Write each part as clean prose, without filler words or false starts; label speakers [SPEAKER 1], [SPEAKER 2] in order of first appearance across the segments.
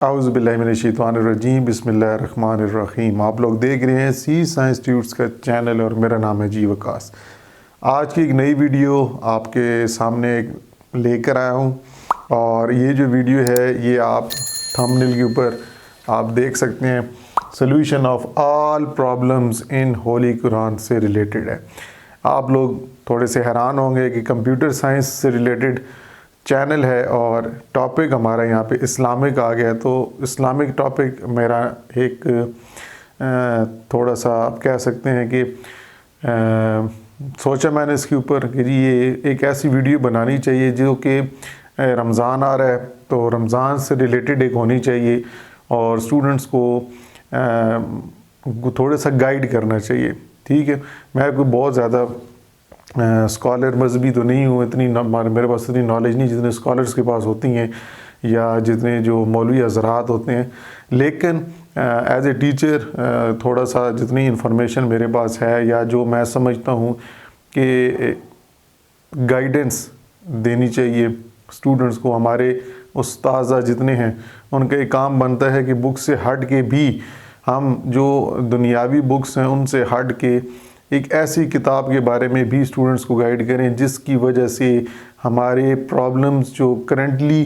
[SPEAKER 1] اعوذ باللہ من الشیطان الرجیم، بسم اللہ الرحمن الرحیم۔ آپ لوگ دیکھ رہے ہیں سی سائنس ٹیوٹس کا چینل اور میرا نام ہے جی وکاس۔ آج کی ایک نئی ویڈیو آپ کے سامنے لے کر آیا ہوں، اور یہ جو ویڈیو ہے یہ آپ تھمبنیل کے اوپر آپ دیکھ سکتے ہیں، solution of all problems in holy قرآن سے ریلیٹڈ ہے۔ آپ لوگ تھوڑے سے حیران ہوں گے کہ کمپیوٹر سائنس سے ریلیٹڈ چینل ہے اور ٹاپک ہمارا یہاں پہ اسلامک آ گیا، تو اسلامک ٹاپک میرا ایک تھوڑا سا آپ کہہ سکتے ہیں کہ سوچا میں نے اس کے اوپر کہ جی یہ ایک ایسی ویڈیو بنانی چاہیے جو کہ رمضان آ رہا ہے تو رمضان سے ریلیٹڈ ایک ہونی چاہیے، اور اسٹوڈنٹس کو تھوڑا سا گائیڈ کرنا چاہیے۔ ٹھیک ہے، میں کوئی بہت زیادہ اسکالر مذہبی تو نہیں ہوں، اتنی میرے پاس اتنی نالج نہیں جتنے اسکالرس کے پاس ہوتی ہیں یا جتنے جو مولوی حضرات ہوتے ہیں، لیکن ایز اے ٹیچر تھوڑا سا جتنی انفارمیشن میرے پاس ہے یا جو میں سمجھتا ہوں کہ گائیڈنس دینی چاہیے اسٹوڈنٹس کو۔ ہمارے استاذہ جتنے ہیں ان کا ایک کام بنتا ہے کہ بک سے ہٹ کے بھی ہم جو دنیاوی بکس ہیں ان سے ہٹ کے ایک ایسی کتاب کے بارے میں بھی اسٹوڈنٹس کو گائیڈ کریں جس کی وجہ سے ہمارے پرابلمز جو کرنٹلی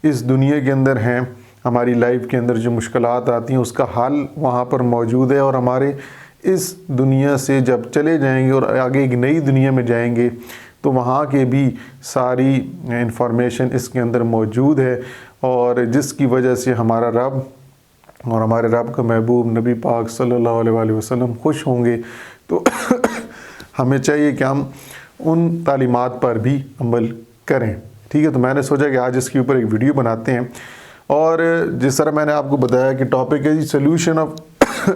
[SPEAKER 1] اس دنیا کے اندر ہیں، ہماری لائف کے اندر جو مشکلات آتی ہیں، اس کا حل وہاں پر موجود ہے، اور ہمارے اس دنیا سے جب چلے جائیں گے اور آگے ایک نئی دنیا میں جائیں گے تو وہاں کے بھی ساری انفارمیشن اس کے اندر موجود ہے، اور جس کی وجہ سے ہمارا رب اور ہمارے رب کا محبوب نبی پاک صلی اللہ علیہ وآلہ وسلم خوش ہوں گے۔ تو ہمیں چاہیے کہ ہم ان تعلیمات پر بھی عمل کریں۔ ٹھیک ہے، تو میں نے سوچا کہ آج اس کے اوپر ایک ویڈیو بناتے ہیں، اور جس طرح میں نے آپ کو بتایا کہ ٹاپک ہے جی سولوشن آف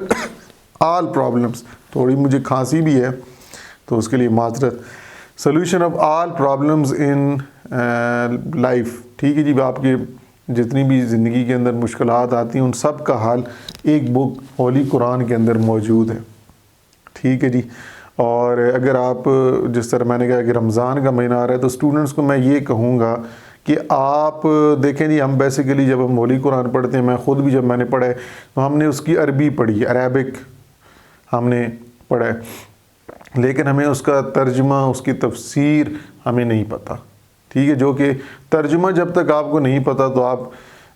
[SPEAKER 1] آل پرابلمس۔ تھوڑی مجھے کھانسی بھی ہے تو اس کے لیے معذرت۔ Solution of all problems in life. ٹھیک ہے جی، آپ کے جتنی بھی زندگی کے اندر مشکلات آتی ہیں ان سب کا حل ایک بک ہولی قرآن کے اندر موجود ہے۔ ٹھیک ہے جی، اور اگر آپ جس طرح میں نے کہا کہ رمضان کا مہینہ آ رہا ہے تو اسٹوڈنٹس کو میں یہ کہوں گا کہ آپ دیکھیں جی، ہم بیسیکلی جب ہم ہولی قرآن پڑھتے ہیں، میں خود بھی جب میں نے پڑھا ہے تو ہم نے اس کی عربی پڑھی، عربک ہم نے پڑھا ہے، لیکن ہمیں اس کا ترجمہ، اس کی تفسیر ہمیں نہیں پتہ۔ ٹھیک ہے، جو کہ ترجمہ جب تک آپ کو نہیں پتہ تو آپ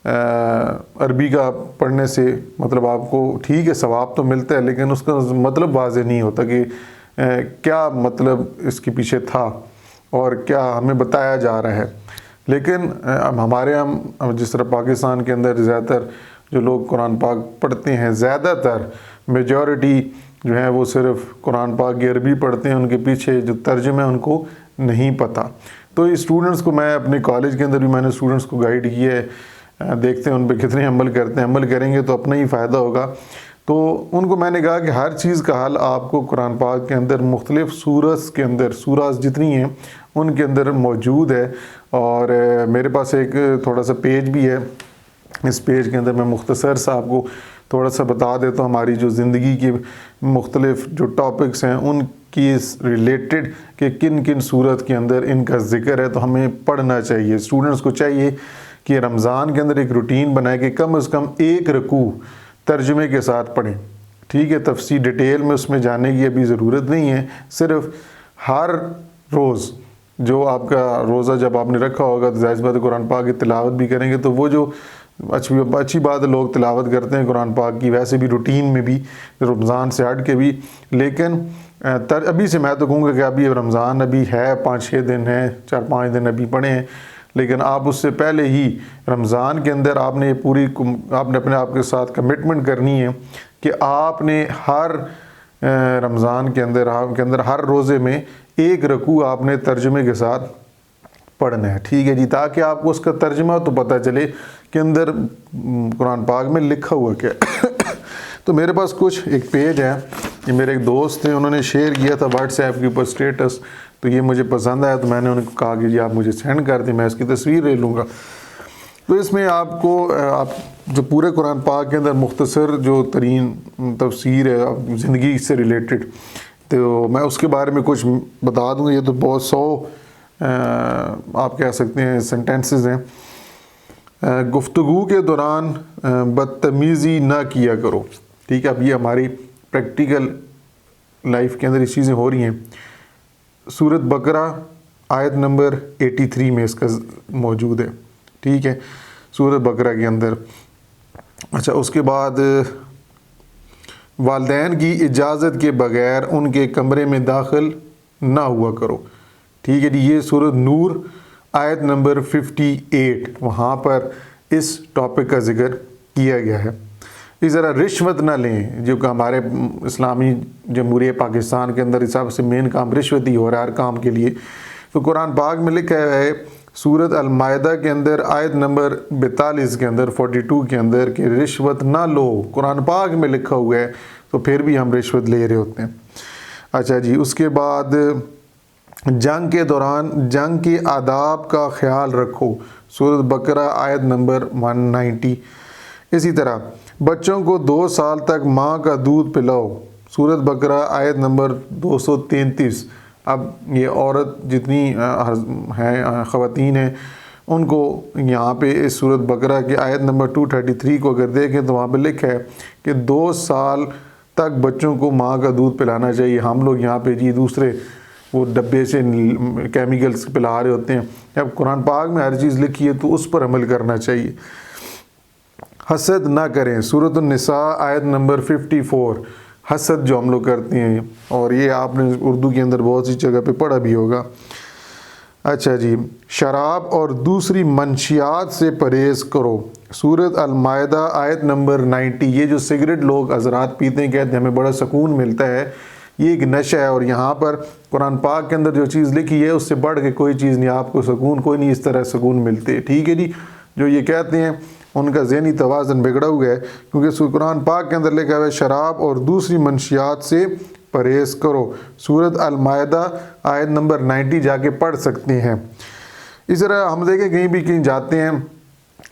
[SPEAKER 1] عربی کا پڑھنے سے مطلب آپ کو ٹھیک ہے ثواب تو ملتا ہے، لیکن اس کا مطلب واضح نہیں ہوتا کہ کیا مطلب اس کے پیچھے تھا اور کیا ہمیں بتایا جا رہا ہے۔ لیکن ہمارے ہم جس طرح پاکستان کے اندر زیادہ تر جو لوگ قرآن پاک پڑھتے ہیں، زیادہ تر میجورٹی جو ہیں وہ صرف قرآن پاک کی عربی پڑھتے ہیں، ان کے پیچھے جو ترجمہ ہے ان کو نہیں پتہ۔ تو اسٹوڈنٹس کو میں اپنے کالج کے اندر بھی میں نے اسٹوڈنٹس کو گائیڈ کیا ہے، دیکھتے ہیں ان پہ کتنے عمل کرتے ہیں۔ عمل کریں گے تو اپنا ہی فائدہ ہوگا۔ تو ان کو میں نے کہا کہ ہر چیز کا حل آپ کو قرآن پاک کے اندر مختلف سورس کے اندر، سوراز جتنی ہیں ان کے اندر موجود ہے، اور میرے پاس ایک تھوڑا سا پیج بھی ہے۔ اس پیج کے اندر میں مختصر سا آپ کو تھوڑا سا بتا دیتا ہوں ہماری جو زندگی کے مختلف جو ٹاپکس ہیں ان کی ریلیٹڈ کہ کن کن صورت کے اندر ان کا ذکر ہے، تو ہمیں پڑھنا چاہیے۔ اسٹوڈنٹس کو چاہیے کہ رمضان کے اندر ایک روٹین بنائے کہ کم از کم ایک رکوع ترجمے کے ساتھ پڑھیں۔ ٹھیک ہے، تفصیل ڈیٹیل میں اس میں جانے کی ابھی ضرورت نہیں ہے، صرف ہر روز جو آپ کا روزہ جب آپ نے رکھا ہوگا تو ظاہر بات قرآن پاک کی تلاوت بھی کریں گے، تو وہ جو اچھی بات لوگ تلاوت کرتے ہیں قرآن پاک کی، ویسے بھی روٹین میں بھی رمضان سے ہٹ کے بھی، لیکن ابھی سے میں تو کہوں گا کہ ابھی رمضان ابھی ہے، 5-6 دن ہیں، 4-5 دن ابھی پڑے ہیں، لیکن آپ اس سے پہلے ہی رمضان کے اندر آپ نے اپنے آپ کے ساتھ کمٹمنٹ کرنی ہے کہ آپ نے ہر رمضان کے اندر ہر روزے میں ایک رکوع آپ نے ترجمے کے ساتھ پڑھنا ہے۔ ٹھیک ہے جی، تاکہ آپ کو اس کا ترجمہ تو پتہ چلے کہ اندر قرآن پاک میں لکھا ہوا کیا ہے۔ تو میرے پاس کچھ ایک پیج ہے، یہ میرے ایک دوست تھے، انہوں نے شیئر کیا تھا واٹس ایپ کے اوپر اسٹیٹس، تو یہ مجھے پسند آیا تو میں نے ان کو کہا کہ جی آپ مجھے سینڈ کر دیں، میں اس کی تصویر لے لوں گا۔ تو اس میں آپ کو جو پورے قرآن پاک کے اندر مختصر جو ترین تفسیر ہے زندگی سے ریلیٹڈ، تو میں اس کے بارے میں کچھ بتا دوں گا۔ یہ تو بہت 100 آپ کہہ سکتے ہیں سینٹینسز ہیں۔ گفتگو کے دوران بدتمیزی نہ کیا کرو. ٹھیک ہے, اب یہ ہماری پریکٹیکل لائف کے اندر یہ چیزیں ہو رہی ہیں. سورۃ بقرہ آیت نمبر 83 میں اس کا موجود ہے. ٹھیک ہے, سورۃ بقرہ کے اندر. اچھا, اس کے بعد والدین کی اجازت کے بغیر ان کے کمرے میں داخل نہ ہوا کرو. ٹھیک ہے جی, یہ سورۃ نور آیت نمبر 58, وہاں پر اس ٹاپک کا ذکر کیا گیا ہے. اس طرح رشوت نہ لیں, جو کہ ہمارے اسلامی جمہوریہ پاکستان کے اندر سب سے مین کام رشوت ہی ہو رہا ہے ہر کام کے لیے. تو قرآن پاک میں لکھا ہے سورۃ المائدہ کے اندر آیت نمبر 42 کے اندر 42 کے اندر کہ رشوت نہ لو. قرآن پاک میں لکھا ہوا ہے, تو پھر بھی ہم رشوت لے رہے ہوتے ہیں. اچھا جی, اس کے بعد جنگ کے دوران جنگ کے آداب کا خیال رکھو. سورۃ بقرہ آیت نمبر 190. اسی طرح بچوں کو 2 سال تک ماں کا دودھ پلاؤ. سورۃ بقرہ آیت نمبر 233. اب یہ عورت جتنی ہیں خواتین ہیں ان کو یہاں پہ اس سورۃ بقرہ کی آیت نمبر 233 کو اگر دیکھیں تو وہاں پہ لکھا ہے کہ 2 سال تک بچوں کو ماں کا دودھ پلانا چاہیے. ہم لوگ یہاں پہ جی دوسرے وہ ڈبے سے کیمیکلز پلا رہے ہوتے ہیں. اب قرآن پاک میں ہر چیز لکھی ہے تو اس پر عمل کرنا چاہیے. حسد نہ کریں. سورۃ النساء آیت نمبر 54. حسد جو ہم لوگ کرتے ہیں, اور یہ آپ نے اردو کے اندر بہت سی جگہ پہ پڑھا بھی ہوگا. اچھا جی, شراب اور دوسری منشیات سے پرہیز کرو. سورۃ المائدہ آیت نمبر 90. یہ جو سگریٹ لوگ حضرات پیتے ہیں, کہتے ہیں ہمیں بڑا سکون ملتا ہے, یہ ایک نشہ ہے. اور یہاں پر قرآن پاک کے اندر جو چیز لکھی ہے اس سے بڑھ کے کوئی چیز نہیں, آپ کو سکون کوئی نہیں اس طرح سکون ملتے. ٹھیک ہے جی, جو یہ کہتے ہیں ان کا ذہنی توازن بگڑا ہوا ہے, کیونکہ قرآن پاک کے اندر لکھا ہوا ہے شراب اور دوسری منشیات سے پرہیز کرو. سورۃ المائدہ آیت نمبر 90 جا کے پڑھ سکتے ہیں. اس طرح ہم دیکھیں کہیں جاتے ہیں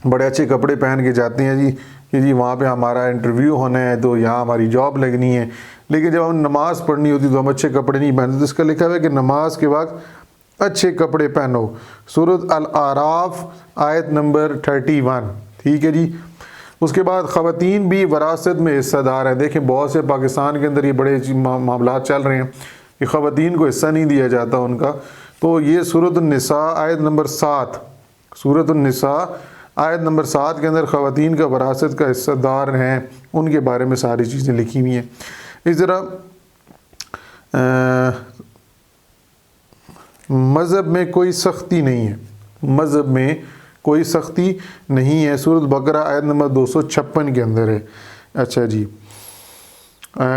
[SPEAKER 1] بڑے اچھے کپڑے پہن کے جاتے ہیں جی کہ جی وہاں پہ ہمارا انٹرویو ہونا ہے تو یہاں ہماری جاب لگنی ہے, لیکن جب ہم نماز پڑھنی ہوتی تو ہم اچھے کپڑے نہیں پہنتے. تو اس کا لکھا ہوا ہے کہ نماز کے وقت اچھے کپڑے پہنو. سورۃ الاعراف آیت نمبر 31. ٹھیک ہے جی. اس کے بعد خواتین بھی وراثت میں حصہ دار ہیں. دیکھیں بہت سے پاکستان کے اندر یہ بڑے معاملات چل رہے ہیں کہ خواتین کو حصہ نہیں دیا جاتا ان کا. تو یہ سورۃ النساء آیت نمبر 7. سورۃ النساء آیت نمبر 7 کے اندر خواتین کا وراثت کا حصہ دار ہیں, ان کے بارے میں ساری چیزیں لکھی ہوئی ہیں. اس طرح مذہب میں کوئی سختی نہیں ہے. مذہب میں کوئی سختی نہیں ہے. سورۃ بقرہ آیت نمبر 256 کے اندر ہے. اچھا جی,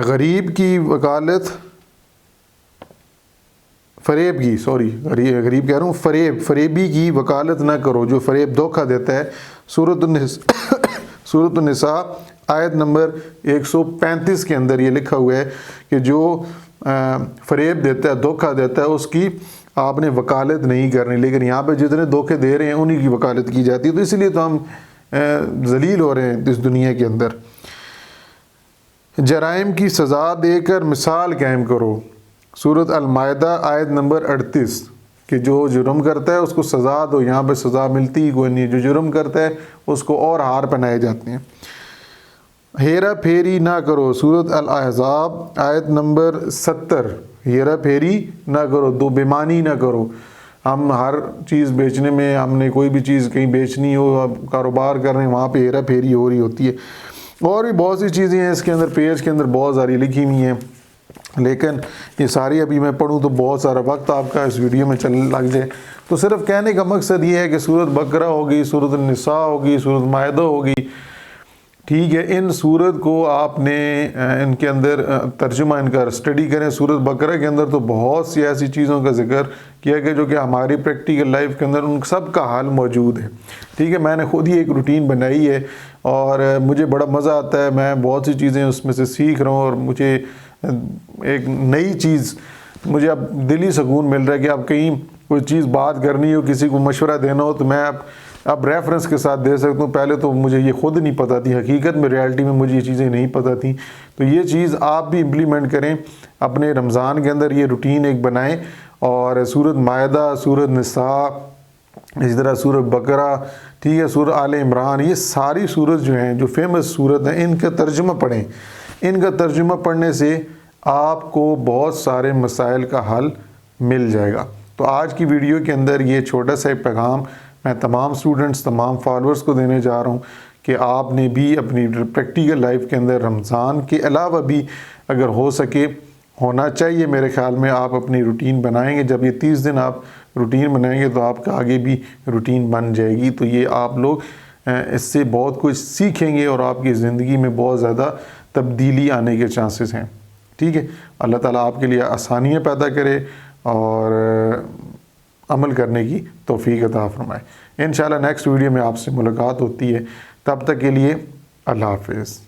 [SPEAKER 1] غریب کی وکالت فریب کی غریب کہہ رہا ہوں فریبی کی وکالت نہ کرو, جو فریب دھوکہ دیتا ہے. سورۃ النساء آیت نمبر 135 کے اندر یہ لکھا ہوا ہے کہ جو فریب دیتا ہے دھوکہ دیتا ہے اس کی آپ نے وکالت نہیں کرنی. لیکن یہاں پہ جتنے دھوکے دے رہے ہیں انہی کی وکالت کی جاتی ہے. تو اس لیے تو ہم ذلیل ہو رہے ہیں اس دنیا کے اندر. جرائم کی سزا دے کر مثال قائم کرو. سورۃ المائدہ آیت نمبر 38 کہ جو جرم کرتا ہے اس کو سزا دو. یہاں پہ سزا ملتی ہی کوئی نہیں, جو جرم کرتا ہے اس کو اور ہار پہنائے جاتے ہیں. ہیرا پھیری نہ کرو. سورۃ الاحزاب آیت نمبر 70. ہیرا پھیری نہ کرو, دو بیمانی نہ کرو. ہم ہر چیز بیچنے میں, ہم نے کوئی بھی چیز کہیں بیچنی ہو, کاروبار کر رہے ہیں, وہاں پہ ہیرا پھیری ہو رہی ہوتی ہے. اور بھی بہت سی چیزیں ہیں اس کے اندر, پیج کے اندر بہت ساری لکھی ہوئی ہیں, لیکن یہ ساری ابھی میں پڑھوں تو بہت سارا وقت آپ کا اس ویڈیو میں چلنے لگ جائے. تو صرف کہنے کا مقصد یہ ہے کہ سورۃ بقرہ ہوگی, سورۃ النساء ہوگی, سورۃ مائدہ ہوگی, ٹھیک ہے, ان سورت کو آپ نے ان کے اندر ترجمہ ان کا اسٹڈی کریں. سورۃ بقرہ کے اندر تو بہت سی ایسی چیزوں کا ذکر کیا گیا جو کہ ہماری پریکٹیکل لائف کے اندر ان سب کا حل موجود ہے. ٹھیک ہے, میں نے خود ہی ایک روٹین بنائی ہے اور مجھے بڑا مزہ آتا ہے. میں بہت سی چیزیں اس میں سے سیکھ رہا ہوں اور مجھے ایک نئی چیز, مجھے اب دلی سکون مل رہا ہے کہ اب کہیں کوئی چیز بات کرنی ہو, کسی کو مشورہ دینا ہو تو میں اب ریفرنس کے ساتھ دے سکتا ہوں. پہلے تو مجھے یہ خود نہیں پتہ تھی, حقیقت میں ریالٹی میں مجھے یہ چیزیں نہیں پتہ تھیں. تو یہ چیز آپ بھی امپلیمنٹ کریں اپنے رمضان کے اندر, یہ روٹین ایک بنائیں. اور سورۃ مائدہ, سورۃ نساء, اسی طرح سورۃ بقرہ, ٹھیک ہے، سورہ آل عمران، یہ ساری سورت جو ہیں جو فیمس سورت ہیں ان کا ترجمہ پڑھیں. ان کا ترجمہ پڑھنے سے آپ کو بہت سارے مسائل کا حل مل جائے گا. تو آج کی ویڈیو کے اندر یہ چھوٹا سا پیغام میں تمام اسٹوڈنٹس، تمام فالورز کو دینے جا رہا ہوں کہ آپ نے بھی اپنی پریکٹیکل لائف کے اندر رمضان کے علاوہ بھی اگر ہو سکے، ہونا چاہیے میرے خیال میں، آپ اپنی روٹین بنائیں گے. جب یہ 30 دن آپ روٹین بنائیں گے تو آپ کا آگے بھی روٹین بن جائے گی. تو یہ آپ لوگ اس سے بہت کچھ سیکھیں گے اور آپ کی زندگی میں بہت زیادہ تبدیلی آنے کے چانسز ہیں. ٹھیک ہے، اللہ تعالیٰ آپ کے لیے آسانیاں پیدا کرے اور عمل کرنے کی توفیق عطا فرمائے. انشاءاللہ نیکسٹ ویڈیو میں آپ سے ملاقات ہوتی ہے. تب تک کے لیے اللہ حافظ.